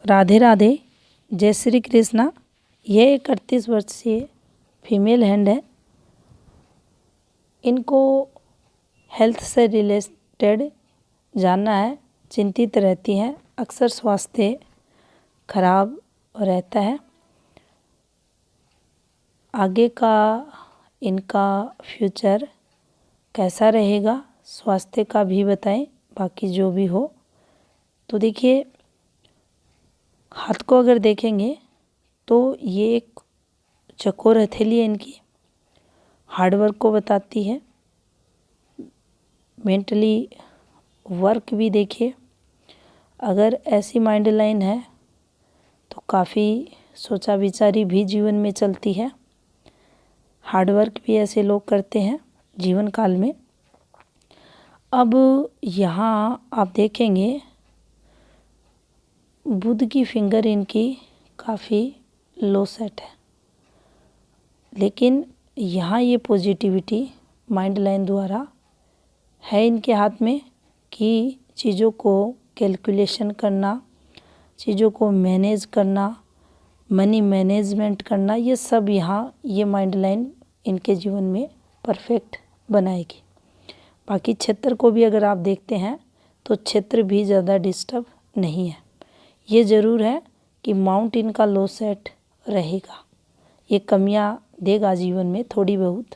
राधे राधे, जय श्री कृष्णा। ये एक 38 वर्षीय फीमेल हैंड है। इनको हेल्थ से रिलेटेड जानना है, चिंतित रहती हैं, अक्सर स्वास्थ्य खराब रहता है। आगे का इनका फ्यूचर कैसा रहेगा, स्वास्थ्य का भी बताएं, बाकी जो भी हो। तो देखिए, हाथ को अगर देखेंगे तो ये एक चकोर हथेली है इनकी, हार्डवर्क को बताती है। मेंटली वर्क भी देखिए, अगर ऐसी माइंड लाइन है तो काफ़ी सोचा विचारी भी जीवन में चलती है। हार्डवर्क भी ऐसे लोग करते हैं जीवन काल में। अब यहाँ आप देखेंगे बुध की फिंगर इनकी काफ़ी लो सेट है, लेकिन यहाँ ये पॉजिटिविटी माइंड लाइन द्वारा है इनके हाथ में कि चीज़ों को कैलकुलेशन करना, चीज़ों को मैनेज करना, मनी मैनेजमेंट करना, ये सब यहाँ ये माइंड लाइन इनके जीवन में परफेक्ट बनाएगी। बाकी क्षेत्र को भी अगर आप देखते हैं तो क्षेत्र भी ज़्यादा डिस्टर्ब नहीं है। ये ज़रूर है कि माउंट इनका लो सेट रहेगा, ये कमियां देगा जीवन में थोड़ी बहुत।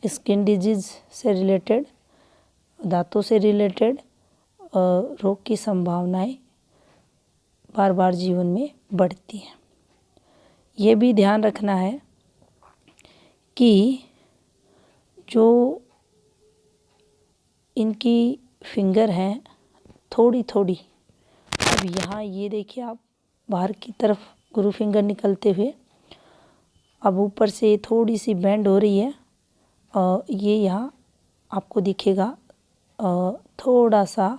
स्किन डिजीज़ से रिलेटेड, दांतों से रिलेटेड रोग की संभावनाएं बार बार जीवन में बढ़ती हैं। ये भी ध्यान रखना है कि जो इनकी फिंगर हैं थोड़ी थोड़ी, अब यहाँ ये देखिए आप बाहर की तरफ गुरु फिंगर निकलते हुए, अब ऊपर से थोड़ी सी बेंड हो रही है। ये यहाँ आपको दिखेगा थोड़ा सा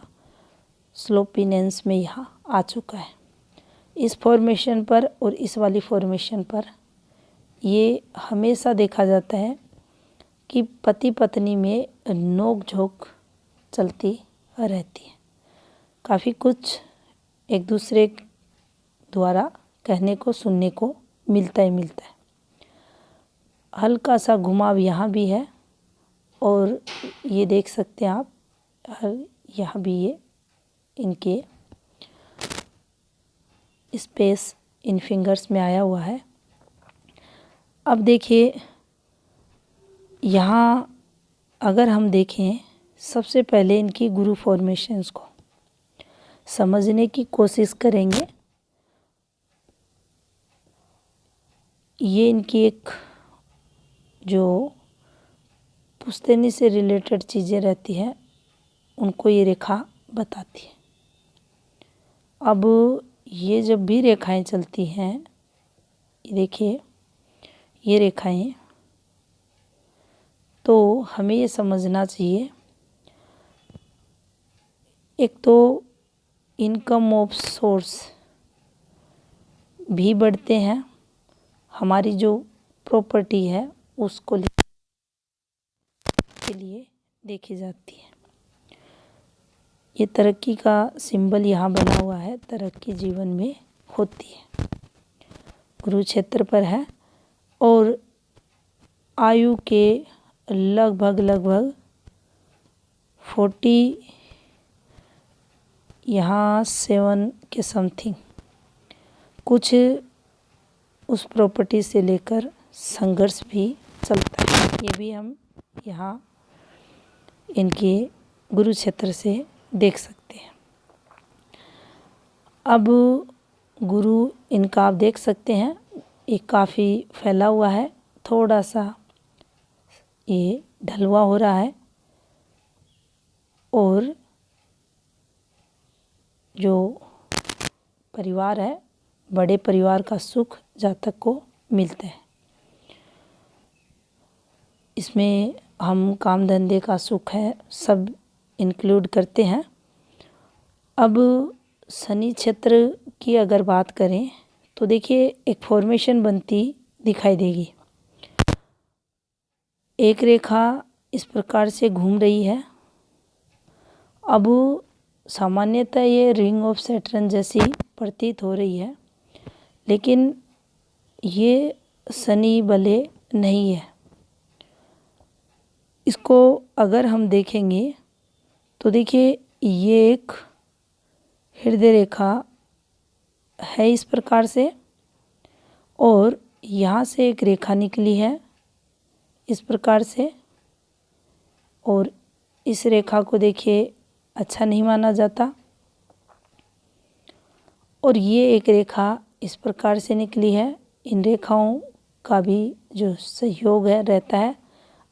स्लोपीनेंस में यहाँ आ चुका है। इस फॉर्मेशन पर और इस वाली फॉर्मेशन पर ये हमेशा देखा जाता है कि पति पत्नी में नोक झोंक चलती रहती है। काफ़ी कुछ एक दूसरे द्वारा कहने को सुनने को मिलता ही मिलता है। हल्का सा घुमाव यहाँ भी है और ये देख सकते हैं आप, यहाँ भी ये इनके स्पेस इन फिंगर्स में आया हुआ है। अब देखिए, यहाँ अगर हम देखें, सबसे पहले इनकी गुरु फॉर्मेशंस को समझने की कोशिश करेंगे। ये इनकी एक जो पुश्तैनी से रिलेटेड चीज़ें रहती हैं उनको ये रेखा बताती है। अब ये जब भी रेखाएं चलती हैं, देखिए ये रेखाएं, तो हमें ये समझना चाहिए, एक तो इनकम ऑफ सोर्स भी बढ़ते हैं, हमारी जो प्रॉपर्टी है उसको के लिए देखी जाती है। ये तरक्की का सिंबल यहाँ बना हुआ है, तरक्की जीवन में होती है, कुरुक्षेत्र पर है। और आयु के लगभग 40 यहाँ 7 के समथिंग कुछ उस प्रॉपर्टी से लेकर संघर्ष भी चलता है। ये भी हम यहाँ इनके गुरु क्षेत्र से देख सकते हैं। अब गुरु इनका आप देख सकते हैं, ये काफ़ी फैला हुआ है, थोड़ा सा ये ढलवा हो रहा है और जो परिवार है, बड़े परिवार का सुख जातक को मिलता है। इसमें हम काम धंधे का सुख है सब इंक्लूड करते हैं। अब शनि क्षेत्र की अगर बात करें तो देखिए एक फॉर्मेशन बनती दिखाई देगी। एक रेखा इस प्रकार से घूम रही है। अब सामान्यतः ये रिंग ऑफ सैटर्न जैसी प्रतीत हो रही है, लेकिन ये शनि बले नहीं है। इसको अगर हम देखेंगे तो देखिए ये एक हृदय रेखा है इस प्रकार से, और यहाँ से एक रेखा निकली है इस प्रकार से, और इस रेखा को देखिए अच्छा नहीं माना जाता, और ये एक रेखा इस प्रकार से निकली है। इन रेखाओं का भी जो सहयोग है रहता है,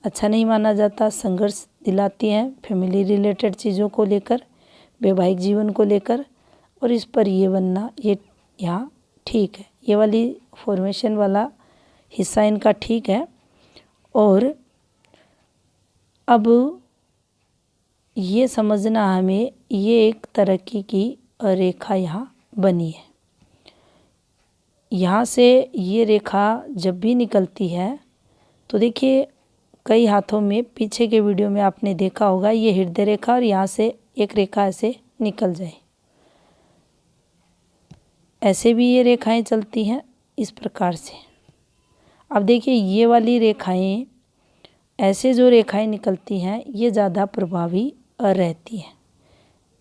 अच्छा नहीं माना जाता, संघर्ष दिलाती हैं फैमिली रिलेटेड चीज़ों को लेकर, वैवाहिक जीवन को लेकर। और इस पर ये बनना ये यहाँ ठीक है, ये वाली फॉर्मेशन वाला हिस्सा इनका ठीक है। और अब ये समझना हमें, ये एक तरक्की की रेखा यहाँ बनी है। यहाँ से ये रेखा जब भी निकलती है तो देखिए कई हाथों में, पीछे के वीडियो में आपने देखा होगा, ये हृदय रेखा और यहाँ से एक रेखा ऐसे निकल जाए, ऐसे भी ये रेखाएं चलती हैं इस प्रकार से। अब देखिए ये वाली रेखाएं, ऐसे जो रेखाएं निकलती हैं ये ज़्यादा प्रभावी रहती हैं,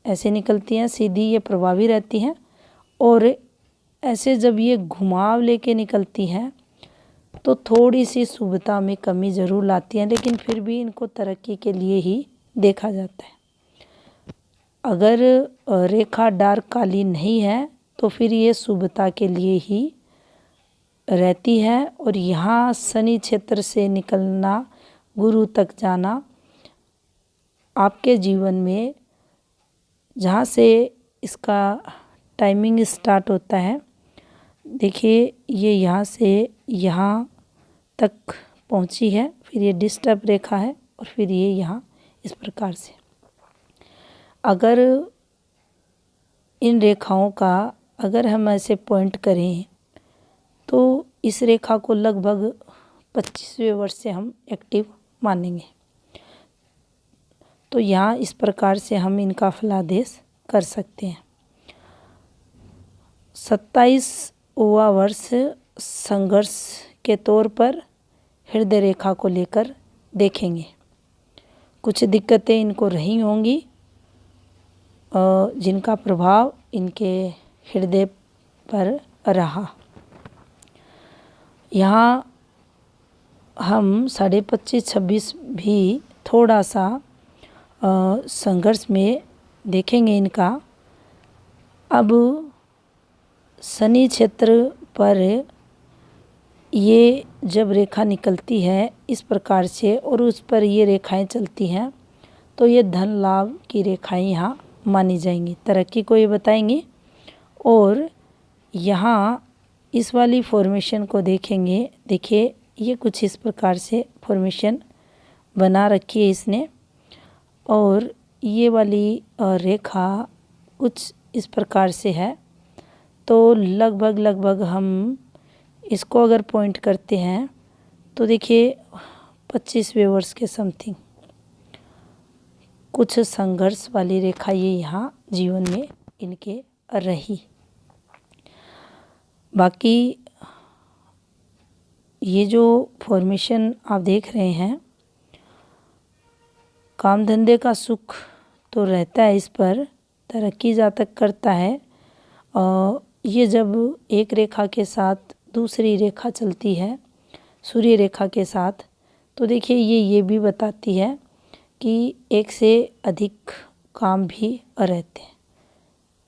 ऐसे निकलती हैं सीधी, ये प्रभावी रहती हैं। और ऐसे जब ये घुमाव लेके निकलती हैं तो थोड़ी सी शुभता में कमी ज़रूर लाती हैं, लेकिन फिर भी इनको तरक्की के लिए ही देखा जाता है। अगर रेखा डार्क काली नहीं है तो फिर ये शुभता के लिए ही रहती है। और यहाँ शनि क्षेत्र से निकलना, गुरु तक जाना, आपके जीवन में जहाँ से इसका टाइमिंग स्टार्ट होता है, देखिए ये यहाँ से यहाँ तक पहुँची है, फिर ये डिस्टर्ब रेखा है, और फिर ये यहाँ इस प्रकार से। अगर इन रेखाओं का अगर हम ऐसे पॉइंट करें तो इस रेखा को लगभग 25वें वर्ष से हम एक्टिव मानेंगे। तो यहाँ इस प्रकार से हम इनका फलादेश कर सकते हैं। 27वां वर्ष संघर्ष के तौर पर हृदय रेखा को लेकर देखेंगे। कुछ दिक्कतें इनको रही होंगी जिनका प्रभाव इनके हृदय पर रहा। यहाँ हम 25.5-26 भी थोड़ा सा संघर्ष में देखेंगे इनका। अब शनि क्षेत्र पर ये जब रेखा निकलती है इस प्रकार से और उस पर ये रेखाएं चलती हैं तो ये धन लाभ की रेखाएं यहाँ मानी जाएंगी, तरक्की को ये बताएंगी। और यहाँ इस वाली फॉर्मेशन को देखेंगे, देखिए ये कुछ इस प्रकार से फॉर्मेशन बना रखी है इसने, और ये वाली रेखा कुछ इस प्रकार से है। तो लगभग हम इसको अगर पॉइंट करते हैं तो देखिए 25वें वर्ष के समथिंग कुछ संघर्ष वाली रेखा ये यहाँ जीवन में इनके रही। बाकी ये जो फॉर्मेशन आप देख रहे हैं, काम धंधे का सुख तो रहता है, इस पर तरक्की जातक करता है। और ये जब एक रेखा के साथ दूसरी रेखा चलती है सूर्य रेखा के साथ, तो देखिए ये भी बताती है कि एक से अधिक काम भी रहते हैं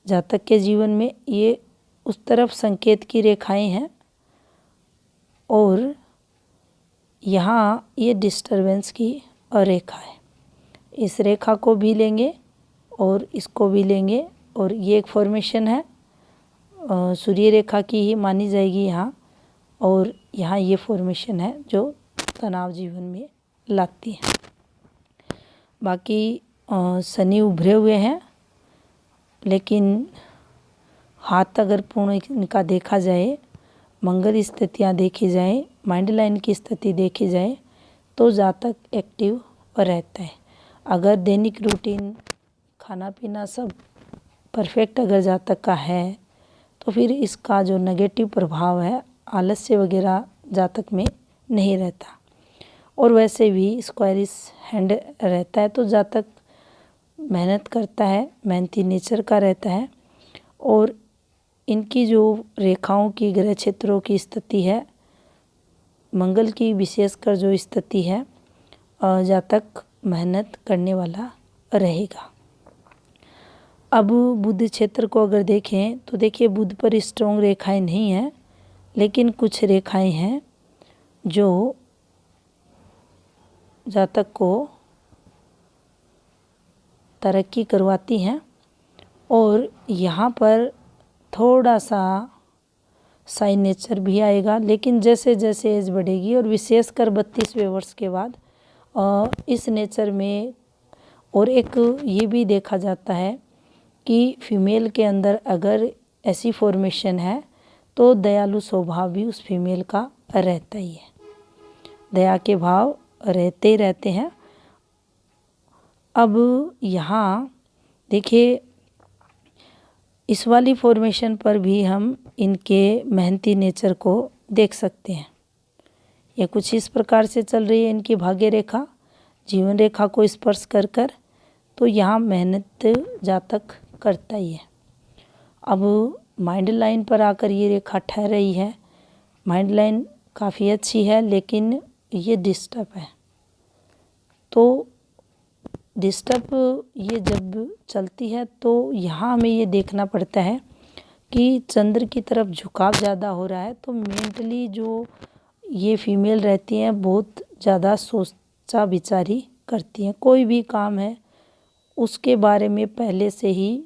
जातक के जीवन में। ये उस तरफ संकेत की रेखाएं हैं, और यहाँ ये डिस्टरबेंस की रेखा है। इस रेखा को भी लेंगे और इसको भी लेंगे, और ये एक फॉर्मेशन है सूर्य रेखा की ही मानी जाएगी यहाँ। और यहाँ ये फॉर्मेशन है जो तनाव जीवन में लाती है। बाकी शनि उभरे हुए हैं, लेकिन हाथ अगर पूर्ण इनका देखा जाए, मंगल स्थितियाँ देखी जाए, माइंड लाइन की स्थिति देखी जाए, तो जातक एक्टिव रहता है। अगर दैनिक रूटीन खाना पीना सब परफेक्ट अगर जातक का है, तो फिर इसका जो नेगेटिव प्रभाव है आलस्य वगैरह जातक में नहीं रहता। और वैसे भी स्क्वायरिश हैंड रहता है तो जातक मेहनत करता है, मेहनती नेचर का रहता है। और इनकी जो रेखाओं की ग्रह क्षेत्रों की स्थिति है, मंगल की विशेषकर जो स्थिति है, जातक मेहनत करने वाला रहेगा। अब बुध क्षेत्र को अगर देखें तो देखिए बुध पर स्ट्रॉन्ग रेखाएं नहीं हैं, लेकिन कुछ रेखाएं हैं जो जातक को तरक्की करवाती हैं। और यहाँ पर थोड़ा सा साइन नेचर भी आएगा, लेकिन जैसे जैसे एज बढ़ेगी और विशेषकर 32वें वर्ष के बाद इस नेचर में और एक ये भी देखा जाता है कि फीमेल के अंदर अगर ऐसी फॉर्मेशन है तो दयालु स्वभाव भी उस फीमेल का रहता ही है, दया के भाव रहते ही रहते हैं। अब यहाँ देखिए इस वाली फॉर्मेशन पर भी हम इनके मेहनती नेचर को देख सकते हैं। ये कुछ इस प्रकार से चल रही है इनकी भाग्य रेखा, जीवन रेखा को स्पर्श कर कर, तो यहाँ मेहनत जातक करता ही है। अब माइंड लाइन पर आकर ये रेखा ठहर रही है। माइंड लाइन काफ़ी अच्छी है, लेकिन ये डिस्टर्ब है। तो डिस्टर्ब ये जब चलती है तो यहाँ हमें ये देखना पड़ता है कि चंद्र की तरफ झुकाव ज़्यादा हो रहा है, तो मेंटली जो ये फीमेल रहती हैं बहुत ज़्यादा सोचा विचारी करती हैं। कोई भी काम है उसके बारे में पहले से ही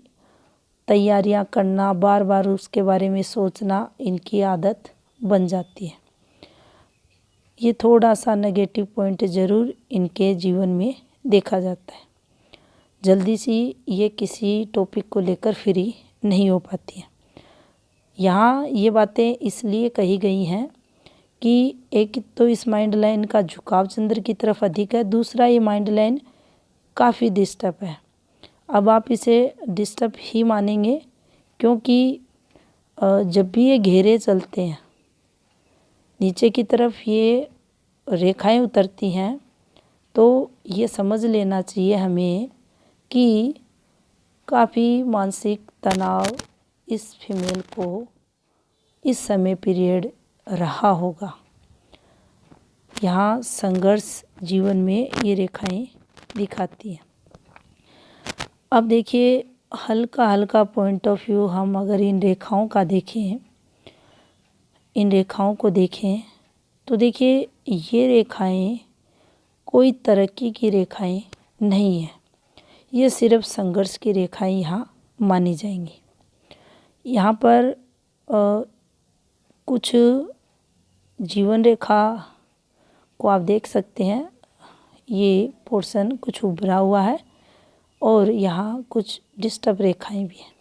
तैयारियां करना, बार बार उसके बारे में सोचना इनकी आदत बन जाती है। ये थोड़ा सा नेगेटिव पॉइंट ज़रूर इनके जीवन में देखा जाता है। जल्दी सी ये किसी टॉपिक को लेकर फ्री नहीं हो पाती हैं। यहाँ ये बातें इसलिए कही गई हैं कि एक तो इस माइंड लाइन का झुकाव चंद्र की तरफ अधिक है, दूसरा ये माइंड लाइन काफ़ी डिस्टर्ब है। अब आप इसे डिस्टर्ब ही मानेंगे, क्योंकि जब भी ये घेरे चलते हैं नीचे की तरफ ये रेखाएं उतरती हैं, तो ये समझ लेना चाहिए हमें कि काफ़ी मानसिक तनाव इस फीमेल को इस समय पीरियड रहा होगा। यहाँ संघर्ष जीवन में ये रेखाएं दिखाती हैं। अब देखिए हल्का हल्का पॉइंट ऑफ व्यू हम अगर इन रेखाओं का देखें, इन रेखाओं को देखें तो देखिए ये रेखाएं कोई तरक्की की रेखाएं नहीं है, ये सिर्फ संघर्ष की रेखाएं यहाँ मानी जाएंगी। यहाँ पर कुछ जीवन रेखा को आप देख सकते हैं, ये पोर्शन कुछ उभरा हुआ है और यहाँ कुछ डिस्टर्ब रेखाएं भी हैं।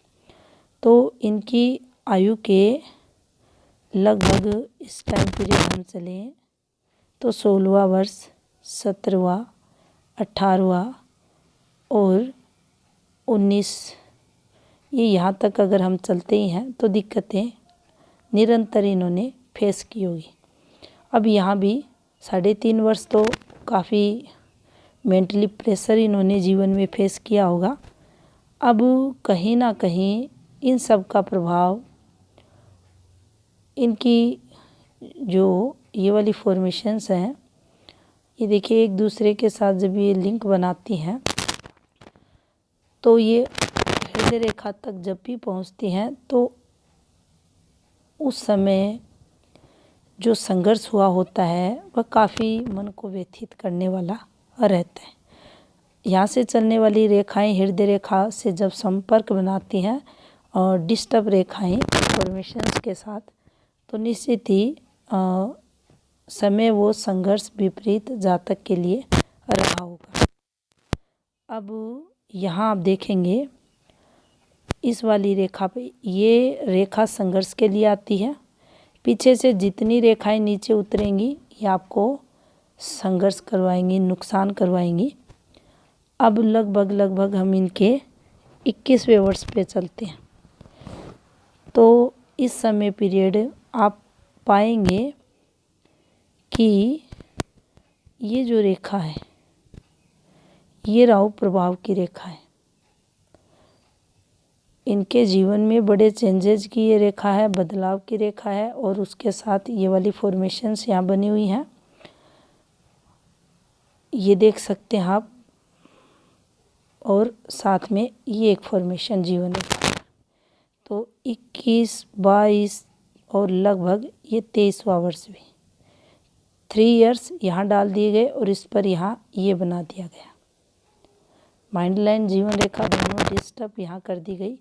तो इनकी आयु के लगभग इस टाइम पीरियड हम चलें तो 16वां वर्ष, 17वां, 18वां और 19, ये यहाँ तक अगर हम चलते ही हैं तो दिक्कतें निरंतर इन्होंने फेस की होगी। अब यहाँ भी 3.5 वर्ष तो काफ़ी मेंटली प्रेशर इन्होंने जीवन में फेस किया होगा। अब कहीं ना कहीं इन सब का प्रभाव इनकी जो ये वाली फॉर्मेशंस हैं, ये देखिए एक दूसरे के साथ जब ये लिंक बनाती हैं तो ये हृदय रेखा तक जब भी पहुंचती हैं तो उस समय जो संघर्ष हुआ होता है वह काफ़ी मन को व्यथित करने वाला रहता है। यहाँ से चलने वाली रेखाएं हृदय रेखा से जब संपर्क बनाती हैं और डिस्टर्ब रेखाएं फॉर्मेशंस के साथ, तो निश्चित ही समय वो संघर्ष विपरीत जातक के लिए रहा होगा। अब यहाँ आप देखेंगे इस वाली रेखा पे, ये रेखा संघर्ष के लिए आती है। पीछे से जितनी रेखाएं नीचे उतरेंगी ये आपको संघर्ष करवाएंगी, नुकसान करवाएंगी। अब लगभग हम इनके 21वें वर्ष पे चलते हैं। तो इस समय पीरियड आप पाएंगे कि ये जो रेखा है ये राहु प्रभाव की रेखा है। इनके जीवन में बड़े चेंजेस की ये रेखा है, बदलाव की रेखा है। और उसके साथ ये वाली फॉर्मेशंस यहाँ बनी हुई हैं, ये देख सकते हैं आप। और साथ में ये एक फॉर्मेशन जीवन रेखा है। तो 21, 22 और लगभग ये 23वां वर्ष भी 3 इयर्स यहाँ डाल दिए गए और इस पर यहाँ ये बना दिया गया। माइंड लाइन जीवन रेखा दोनों डिस्टर्ब यहाँ कर दी गई।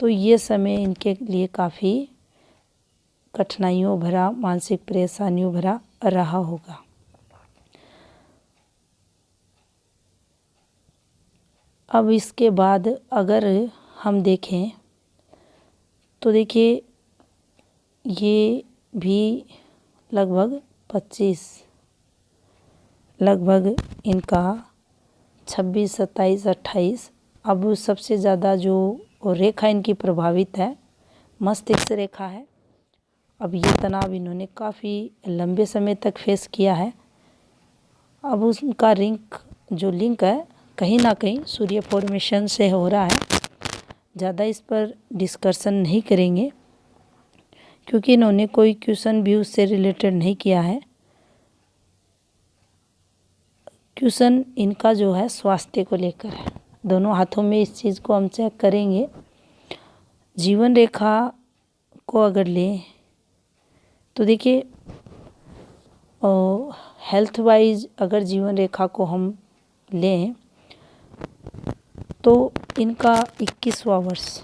तो ये समय इनके लिए काफ़ी कठिनाइयों भरा, मानसिक परेशानियों भरा रहा होगा। अब इसके बाद अगर हम देखें तो देखिए ये भी लगभग 25, लगभग इनका 26, 27, 28। अब सबसे ज़्यादा जो रेखा इनकी प्रभावित है मस्तिष्क रेखा है। अब ये तनाव इन्होंने काफ़ी लंबे समय तक फेस किया है। अब उसका लिंक है कहीं ना कहीं सूर्य फॉर्मेशन से हो रहा है। ज़्यादा इस पर डिस्कशन नहीं करेंगे क्योंकि इन्होंने कोई क्वेश्चन भी उससे रिलेटेड नहीं किया है। क्वेश्चन इनका जो है स्वास्थ्य को लेकर है। दोनों हाथों में इस चीज़ को हम चेक करेंगे। जीवन रेखा को अगर लें तो देखिए हेल्थ वाइज अगर जीवन रेखा को हम लें तो इनका 21वां वर्ष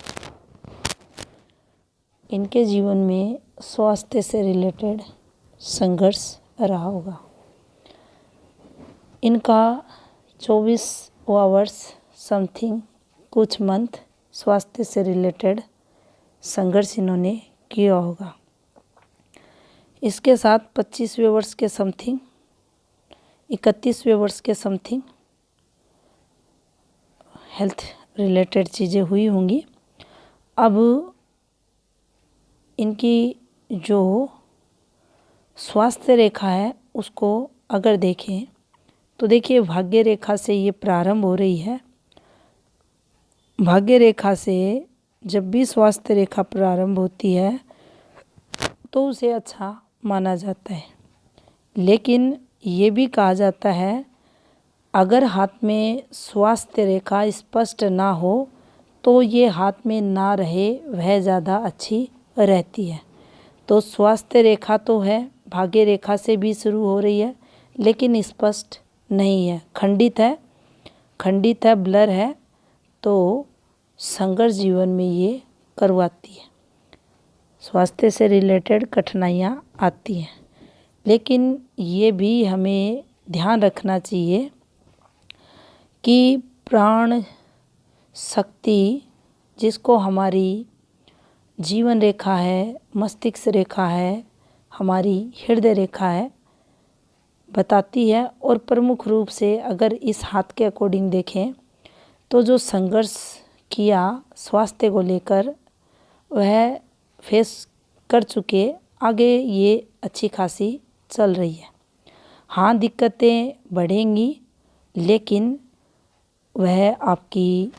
इनके जीवन में स्वास्थ्य से रिलेटेड संघर्ष रहा होगा। इनका 24वां वर्ष समथिंग कुछ मंथ स्वास्थ्य से रिलेटेड संघर्ष इन्होंने किया होगा। इसके साथ 25वें वर्ष के समथिंग, 31वें वर्ष के समथिंग हेल्थ रिलेटेड चीज़ें हुई होंगी। अब इनकी जो स्वास्थ्य रेखा है उसको अगर देखें तो देखिए भाग्य रेखा से ये प्रारंभ हो रही है। भाग्य रेखा से जब भी स्वास्थ्य रेखा प्रारंभ होती है तो उसे अच्छा माना जाता है। लेकिन ये भी कहा जाता है अगर हाथ में स्वास्थ्य रेखा स्पष्ट ना हो तो ये हाथ में ना रहे वह ज़्यादा अच्छी रहती है। तो स्वास्थ्य रेखा तो है, भाग्य रेखा से भी शुरू हो रही है लेकिन स्पष्ट नहीं है, खंडित है, ब्लर है। तो संघर्ष जीवन में ये करवाती है, स्वास्थ्य से रिलेटेड कठिनाइयाँ आती हैं। लेकिन ये भी हमें ध्यान रखना चाहिए कि प्राण शक्ति जिसको हमारी जीवन रेखा है, मस्तिष्क रेखा है, हमारी हृदय रेखा है बताती है। और प्रमुख रूप से अगर इस हाथ के अकॉर्डिंग देखें तो जो संघर्ष किया स्वास्थ्य को लेकर वह फेस कर चुके, आगे ये अच्छी खासी चल रही है। हाँ, दिक्कतें बढ़ेंगी लेकिन वह आपकी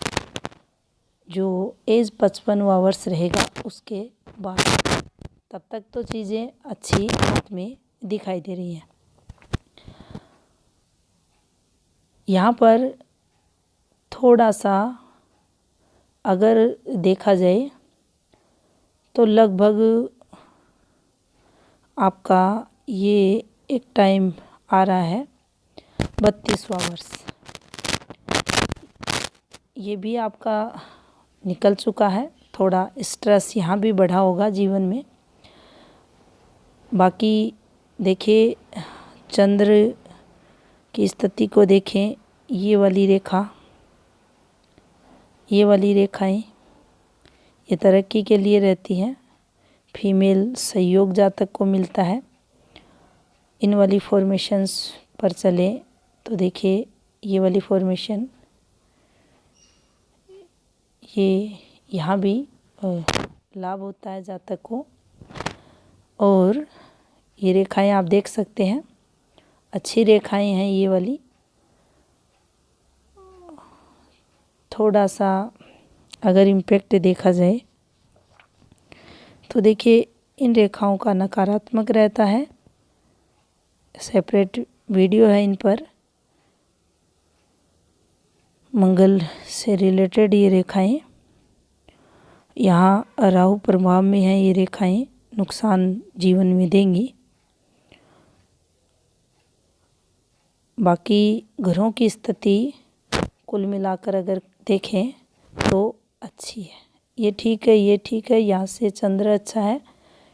जो एज 55वां वर्ष रहेगा उसके बाद, तब तक तो चीज़ें अच्छी हाथ में दिखाई दे रही हैं। यहाँ पर थोड़ा सा अगर देखा जाए तो लगभग आपका ये एक टाइम आ रहा है 32वां वर्ष, ये भी आपका निकल चुका है। थोड़ा स्ट्रेस यहाँ भी बढ़ा होगा जीवन में। बाकी देखिए चंद्र की स्थिति को देखें, ये वाली रेखाएं ये तरक्की के लिए रहती हैं, फीमेल सहयोग जातक को मिलता है। इन वाली फॉर्मेशंस पर चले तो देखिए ये वाली फॉर्मेशन ये यहाँ भी लाभ होता है जातक को। और ये रेखाएं आप देख सकते हैं, अच्छी रेखाएं हैं ये वाली। थोड़ा सा अगर इम्पैक्ट देखा जाए तो देखिए इन रेखाओं का नकारात्मक रहता है। सेपरेट वीडियो है इन पर। मंगल से रिलेटेड ये रेखाएं, यहाँ राहु प्रभाव में है, ये रेखाएं नुकसान जीवन में देंगी। बाकी ग्रहों की स्थिति कुल मिलाकर अगर देखें तो अच्छी है। ये ठीक है, ये ठीक है। यहाँ से चंद्र अच्छा है,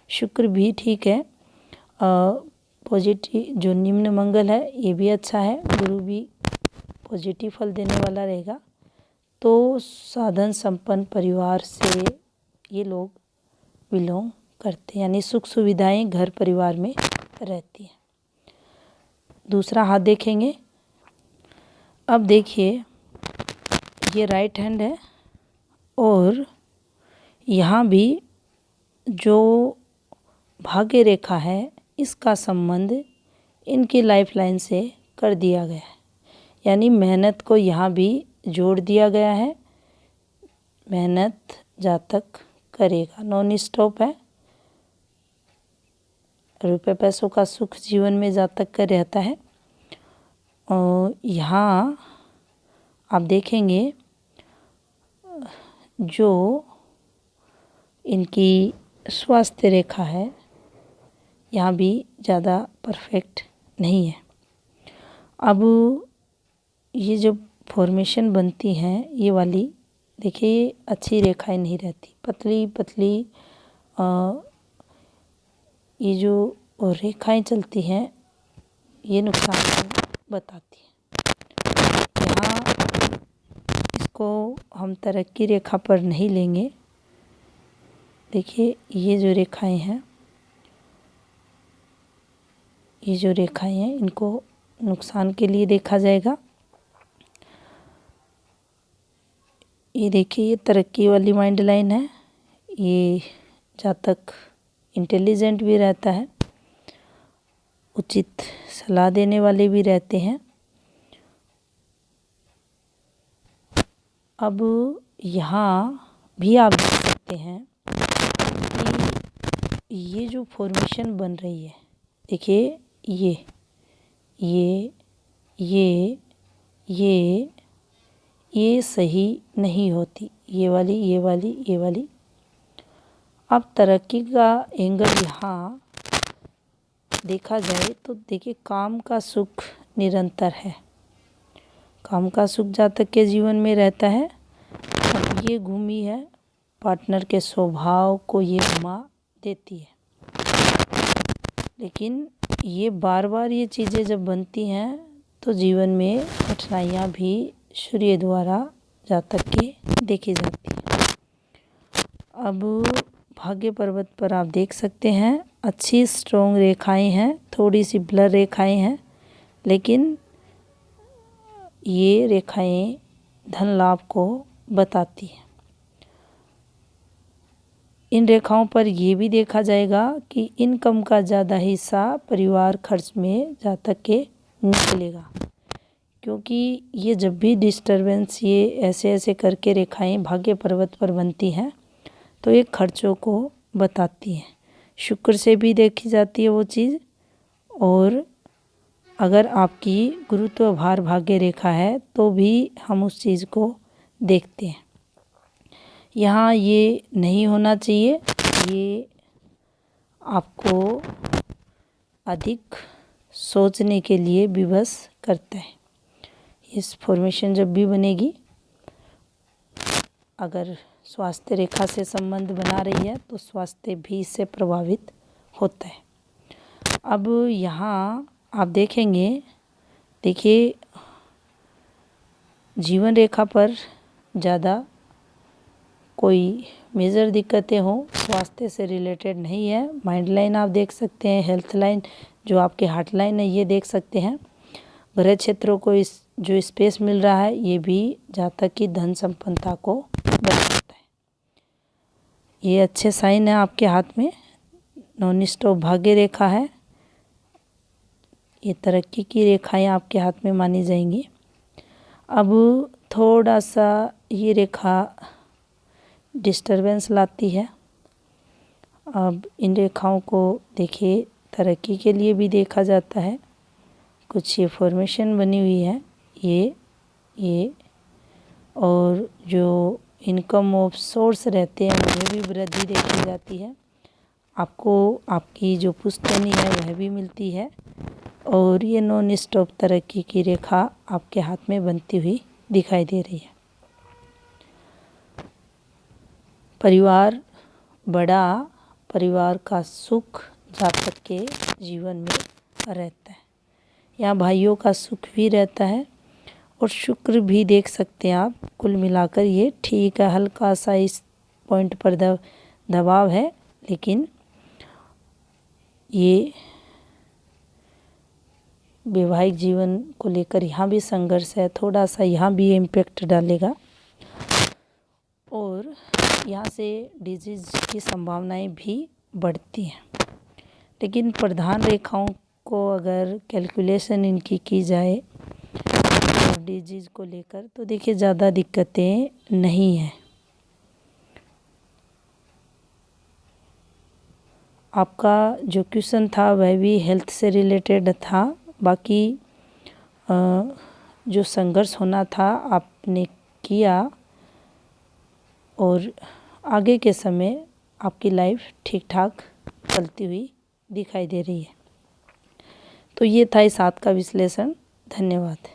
शुक्र भी ठीक है। पॉजिटिव जो निम्न मंगल है ये भी अच्छा है, गुरु भी पॉजिटिव फल देने वाला रहेगा। तो साधन संपन्न परिवार से ये लोग बिलोंग करते हैं, यानी सुख सुविधाएं घर परिवार में रहती हैं। दूसरा हाथ देखेंगे। अब देखिए ये राइट हैंड है और यहाँ भी जो भाग्य रेखा है इसका संबंध इनकी लाइफ लाइन से कर दिया गया है, यानी मेहनत को यहाँ भी जोड़ दिया गया है। मेहनत जातक करेगा, नॉन स्टॉप है। रुपये पैसों का सुख जीवन में जातक का रहता है। और यहाँ आप देखेंगे जो इनकी स्वास्थ्य रेखा है यहाँ भी ज़्यादा परफेक्ट नहीं है। अब ये जो फॉर्मेशन बनती हैं ये वाली देखिए अच्छी रेखाएं नहीं रहती, पतली पतली ये जो रेखाएं चलती हैं ये नुकसान को बताती है। यहाँ इसको हम तरक्की रेखा पर नहीं लेंगे। देखिए ये जो रेखाएं हैं, ये जो रेखाएं हैं इनको नुकसान के लिए देखा जाएगा। ये देखिए ये तरक्की वाली माइंड लाइन है। ये जातक इंटेलिजेंट भी रहता है, उचित सलाह देने वाले भी रहते हैं। अब यहाँ भी आप देख सकते हैं कि ये जो फॉर्मेशन बन रही है, देखिए ये ये ये ये ये सही नहीं होती, ये वाली ये वाली ये वाली। अब तरक्की का एंगल यहाँ देखा जाए तो देखिए काम का सुख निरंतर है, काम का सुख जातक के जीवन में रहता है। अब ये घूमी है पार्टनर के स्वभाव को ये घुमा देती है, लेकिन ये बार बार ये चीज़ें जब बनती हैं तो जीवन में कठिनाइयाँ भी सूर्य द्वारा जातक के देखी जाती है। अब भाग्य पर्वत पर आप देख सकते हैं अच्छी स्ट्रॉन्ग रेखाएं हैं, थोड़ी सी ब्लर रेखाएं हैं, लेकिन ये रेखाएं धन लाभ को बताती हैं। इन रेखाओं पर ये भी देखा जाएगा कि इनकम का ज़्यादा हिस्सा परिवार खर्च में जातक के निकलेगा, क्योंकि ये जब भी डिस्टरबेंस ये ऐसे ऐसे करके रेखाएं भाग्य पर्वत पर बनती हैं तो ये खर्चों को बताती हैं। शुक्र से भी देखी जाती है वो चीज़। और अगर आपकी गुरुत्व भार भाग्य रेखा है तो भी हम उस चीज़ को देखते हैं। यहाँ ये नहीं होना चाहिए, ये आपको अधिक सोचने के लिए विवश करता है। इस फॉर्मेशन जब भी बनेगी, अगर स्वास्थ्य रेखा से संबंध बना रही है तो स्वास्थ्य भी इससे प्रभावित होता है। अब यहाँ आप देखेंगे, देखिए जीवन रेखा पर ज़्यादा कोई मेजर दिक्कतें हों स्वास्थ्य से रिलेटेड नहीं है। माइंड लाइन आप देख सकते हैं, हेल्थ लाइन जो आपके हार्ट लाइन है ये देख सकते हैं। ग्रह क्षेत्रों को इस जो स्पेस मिल रहा है ये भी जातक की धन संपन्नता को बताता है। ये अच्छे साइन है आपके हाथ में। नॉन स्टॉप भाग्य रेखा है। ये तरक्की की रेखाएं आपके हाथ में मानी जाएंगी। अब थोड़ा सा ये रेखा डिस्टरबेंस लाती है। अब इन रेखाओं को देखिए, तरक्की के लिए भी देखा जाता है। कुछ ये फॉर्मेशन बनी हुई है, ये और जो इनकम ऑफ सोर्स रहते हैं उनमें भी वृद्धि देखी जाती है। आपको आपकी जो पुश्तैनी है वह भी मिलती है। और ये नॉन स्टॉप तरक्की की रेखा आपके हाथ में बनती हुई दिखाई दे रही है। परिवार बड़ा, परिवार का सुख जातक के जीवन में रहता है। यहाँ भाइयों का सुख भी रहता है और शुक्र भी देख सकते हैं आप। कुल मिलाकर ये ठीक है। हल्का सा इस पॉइंट पर दबाव है, लेकिन ये वैवाहिक जीवन को लेकर यहाँ भी संघर्ष है। थोड़ा सा यहाँ भी इम्पैक्ट डालेगा और यहाँ से डिजीज की संभावनाएं भी बढ़ती हैं। लेकिन प्रधान रेखाओं को अगर कैलकुलेशन इनकी की जाए और डिजीज को लेकर, तो देखिए ज़्यादा दिक्कतें नहीं हैं। आपका जो क्वेश्चन था वह भी हेल्थ से रिलेटेड था। बाकी जो संघर्ष होना था आपने किया और आगे के समय आपकी लाइफ ठीक ठाक चलती हुई दिखाई दे रही है। तो ये था इस हाथ का विश्लेषण। धन्यवाद।